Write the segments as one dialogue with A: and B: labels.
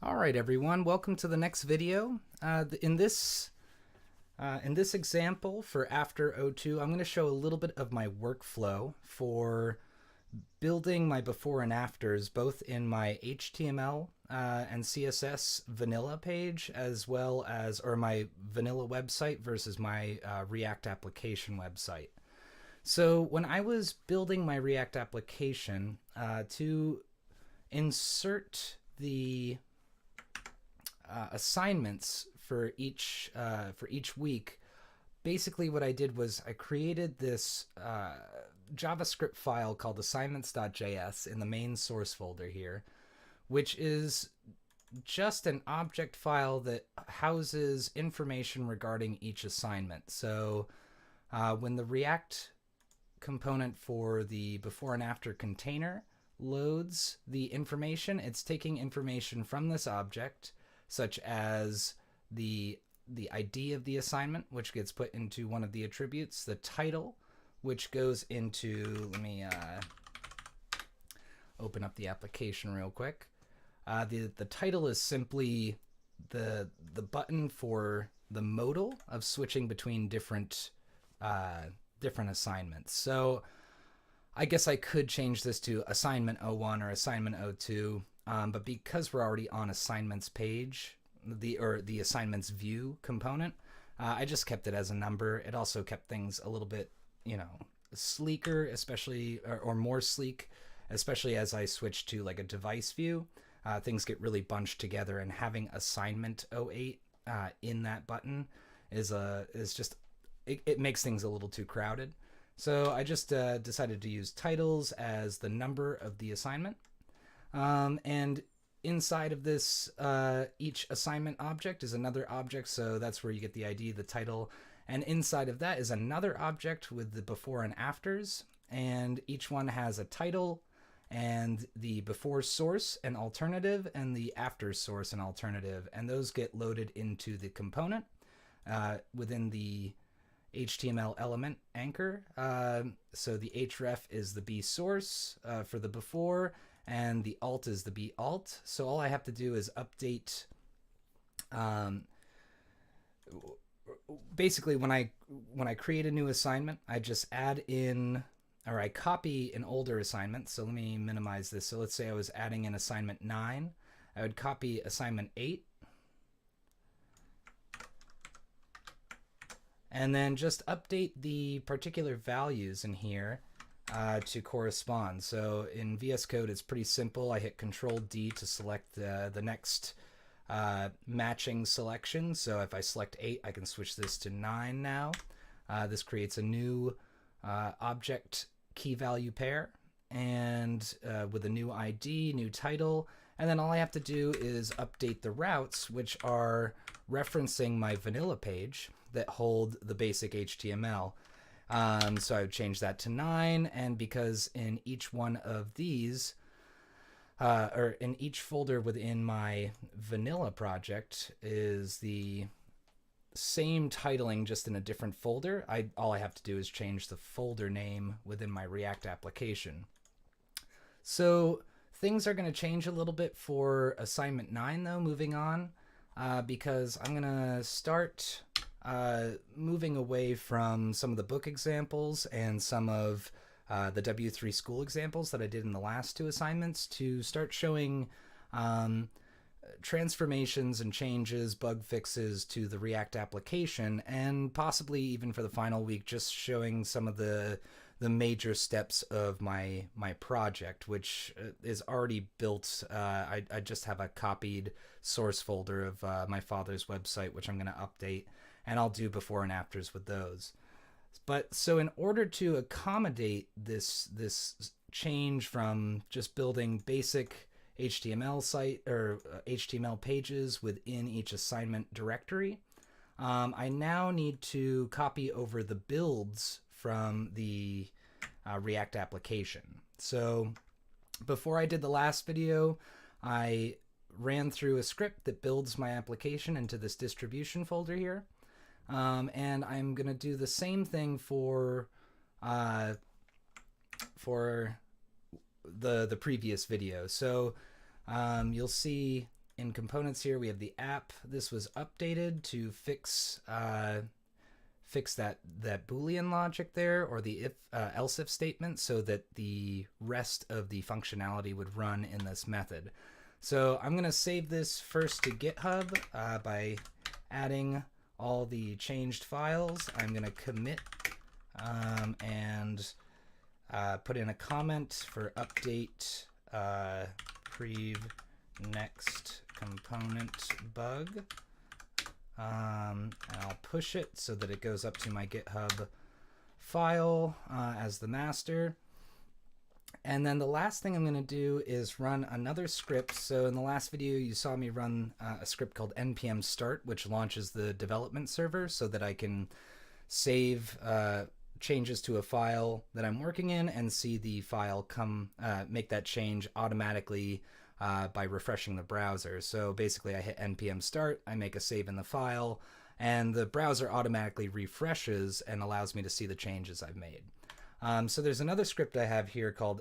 A: All right, everyone. Welcome to the next video. In this example for After02, I'm going to show a little bit of my workflow for building my before and afters, both in my HTML and CSS vanilla page, as well as my vanilla website versus my React application website. So when I was building my React application to insert the assignments for each week, basically what I did was I created this JavaScript file called assignments.js in the main source folder here, which is just an object file that houses information regarding each assignment. So when the React component for the before and after container loads the information, it's taking information from this object, such as the ID of the assignment, which gets put into one of the attributes, the title, which goes into, let me open up the application real quick. The title is simply the button for the modal of switching between different assignments. So I guess I could change this to assignment 01 or assignment 02, but because we're already on assignments page, the assignments view component, I just kept it as a number. It also kept things a little bit, sleeker, especially or more sleek, especially as I switch to like a device view. Things get really bunched together, and having assignment 08 in that button is just it makes things a little too crowded. So I just decided to use titles as the number of the assignment. And inside of this, each assignment object is another object. So that's where you get the ID, the title. And inside of that is another object with the before and afters. And each one has a title and the before source and alternative and the after source and alternative. And those get loaded into the component within the HTML element anchor. So the href is the b source for the before, and the alt is the b alt. So all I have to do is update. Basically, when I create a new assignment, I just add in, or I copy an older assignment. So let me minimize this. So let's say I was adding in assignment 9. I would copy assignment 8. And then just update the particular values in here to correspond. So in VS Code, it's pretty simple. I hit Control D to select the next matching selection. So if I select 8, I can switch this to 9 now. This creates a new object key value pair, and with a new ID, new title. And then all I have to do is update the routes, which are referencing my vanilla page that hold the basic HTML. So I would change that to 9, and because in each one of these, or in each folder within my vanilla project is the same titling, just in a different folder, all I have to do is change the folder name within my React application. So things are going to change a little bit for assignment 9, though, moving on, because I'm going to start moving away from some of the book examples and some of the W3 school examples that I did in the last 2 assignments to start showing transformations and changes, bug fixes to the React application, and possibly even for the final week, just showing some of the major steps of my project, which is already built. I just have a copied source folder of my father's website, which I'm going to update, and I'll do before and afters with those. But so in order to accommodate this change from just building basic HTML site or HTML pages within each assignment directory, I now need to copy over the builds from the React application. So before I did the last video, I ran through a script that builds my application into this distribution folder here. And I'm going to do the same thing for the previous video. So you'll see in components here, we have the app. This was updated to fix that Boolean logic there, or the else if statement, so that the rest of the functionality would run in this method. So I'm going to save this first to GitHub by adding all the changed files. I'm going to commit and put in a comment for update prev next component bug. And I'll push it so that it goes up to my GitHub file as the master. And then the last thing I'm going to do is run another script. So in the last video, you saw me run a script called npm start, which launches the development server so that I can save changes to a file that I'm working in and see the file make that change automatically by refreshing the browser. So basically I hit npm start, I make a save in the file, and the browser automatically refreshes and allows me to see the changes I've made. So there's another script I have here called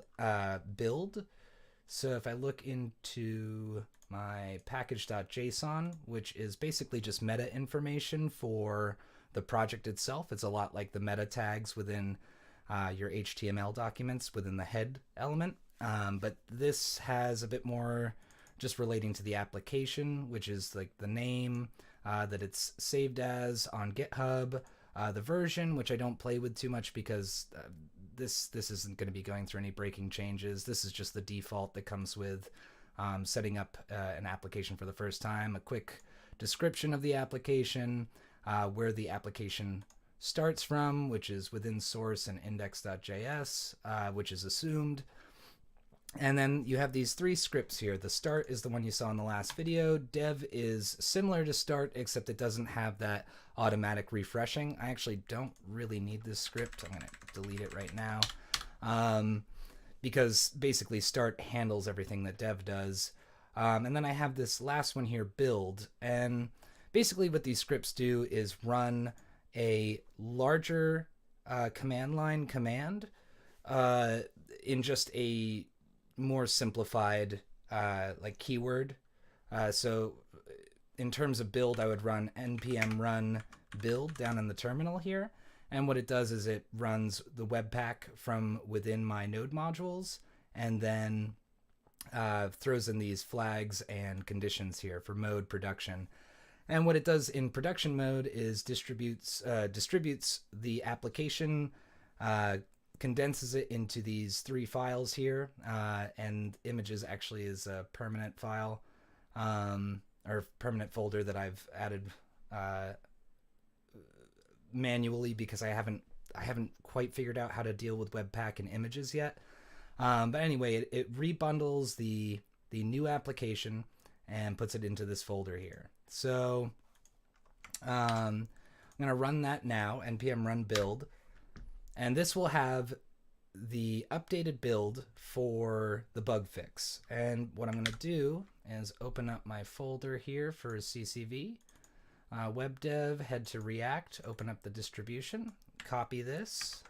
A: build. So if I look into my package.json, which is basically just meta information for the project itself, it's a lot like the meta tags within your HTML documents within the head element. But this has a bit more just relating to the application, which is like the name that it's saved as on GitHub, the version, which I don't play with too much because this isn't going to be going through any breaking changes. This is just the default that comes with setting up an application for the first time. A quick description of the application, where the application starts from, which is within source and index.js, which is assumed. And then you have these three scripts here. The start is the one you saw in the last video. Dev is similar to start, except it doesn't have that automatic refreshing. I actually don't really need this script. I'm going to delete it right now because basically start handles everything that dev does. And then I have this last one here, build. And basically what these scripts do is run a larger command line command in just a more simplified like keyword. So in terms of build, I would run npm run build down in the terminal here. And what it does is it runs the Webpack from within my node modules and then throws in these flags and conditions here for mode production. And what it does in production mode is distributes the application, condenses it into these three files here, and images actually is a permanent file or permanent folder that I've added manually because I haven't quite figured out how to deal with Webpack and images yet. But anyway, it rebundles the new application and puts it into this folder here. So I'm going to run that now, npm run build. And this will have the updated build for the bug fix. And what I'm going to do is open up my folder here for CCV. WebDev, head to React, open up the distribution, copy this,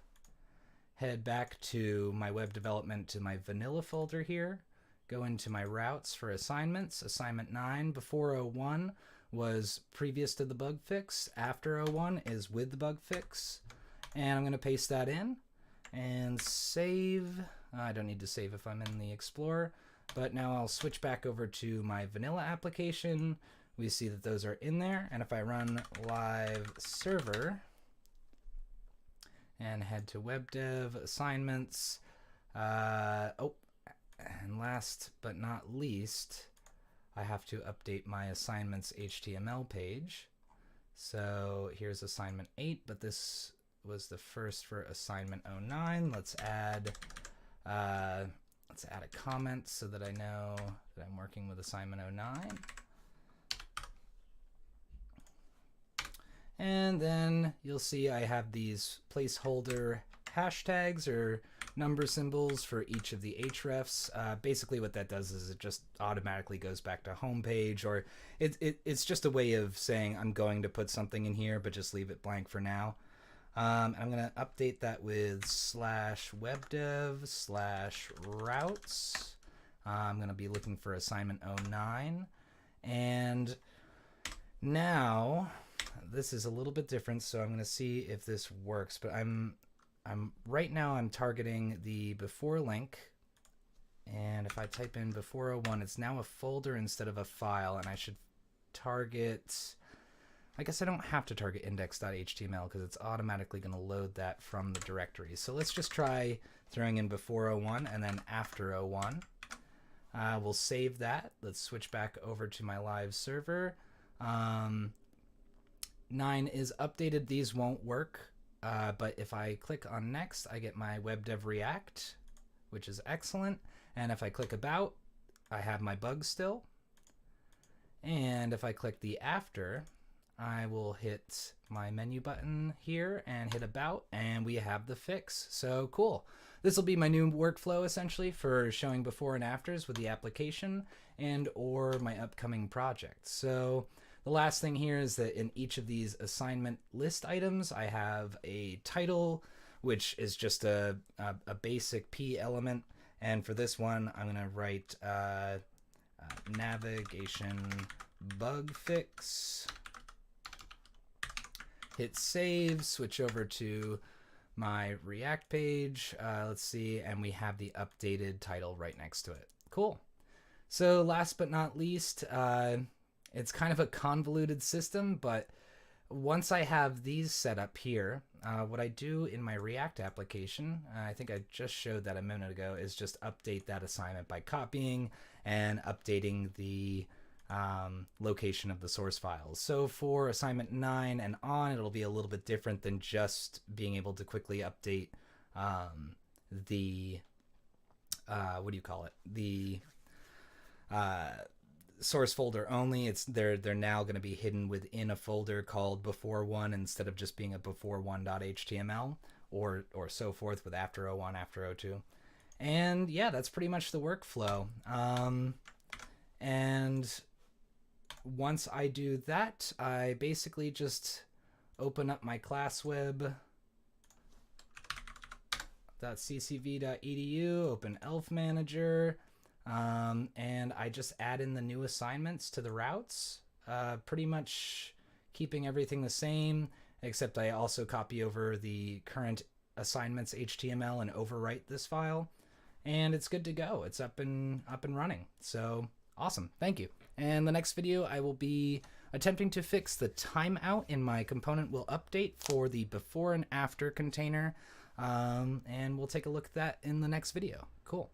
A: head back to my web development to my vanilla folder here, go into my routes for assignments. Assignment 9 before 01 was previous to the bug fix. After 01 is with the bug fix. And I'm going to paste that in and save. I don't need to save if I'm in the Explorer, but now I'll switch back over to my vanilla application. We see that those are in there. And if I run live server and head to WebDev assignments, and last but not least, I have to update my assignments HTML page. So here's assignment 8, but this was the first for assignment 09. Let's add a comment so that I know that I'm working with assignment 09. And then you'll see I have these placeholder hashtags or number symbols for each of the hrefs. Basically what that does is it just automatically goes back to home page, or it's just a way of saying I'm going to put something in here, but just leave it blank for now. I'm going to update that with /webdev/routes. I'm going to be looking for assignment 09. And now this is a little bit different, so I'm going to see if this works. But I'm right now I'm targeting the before link, and if I type in before01, it's now a folder instead of a file, and I should target. I guess I don't have to target index.html because it's automatically going to load that from the directory. So let's just try throwing in before01 and then after01. We'll save that. Let's switch back over to my live server. 9 is updated. These won't work, but if I click on next, I get my WebDev React, which is excellent. And if I click about, I have my bugs still. And if I click the after, I will hit my menu button here and hit about, and we have the fix. So cool. This will be my new workflow essentially for showing before and afters with the application and or my upcoming projects. So the last thing here is that in each of these assignment list items, I have a title, which is just a basic P element. And for this one, I'm going to write navigation bug fix. Hit save, switch over to my React page. Let's see, and we have the updated title right next to it. Cool. So last but not least, it's kind of a convoluted system, but once I have these set up here, what I do in my React application, I think I just showed that a minute ago, is just update that assignment by copying and updating the location of the source files. So for assignment 9 and on, it'll be a little bit different than just being able to quickly update the what do you call it? The source folder only. They're now going to be hidden within a folder called before1 instead of just being a before1.html or so forth with after01, after02. And yeah, that's pretty much the workflow. And once I do that, I basically just open up my class web.ccv.edu, open Elf Manager, and I just add in the new assignments to the routes, pretty much keeping everything the same, except I also copy over the current assignments HTML and overwrite this file, and it's good to go. It's up and running. So awesome. Thank you. And the next video, I will be attempting to fix the timeout in my component will update for the before and after container. And we'll take a look at that in the next video. Cool.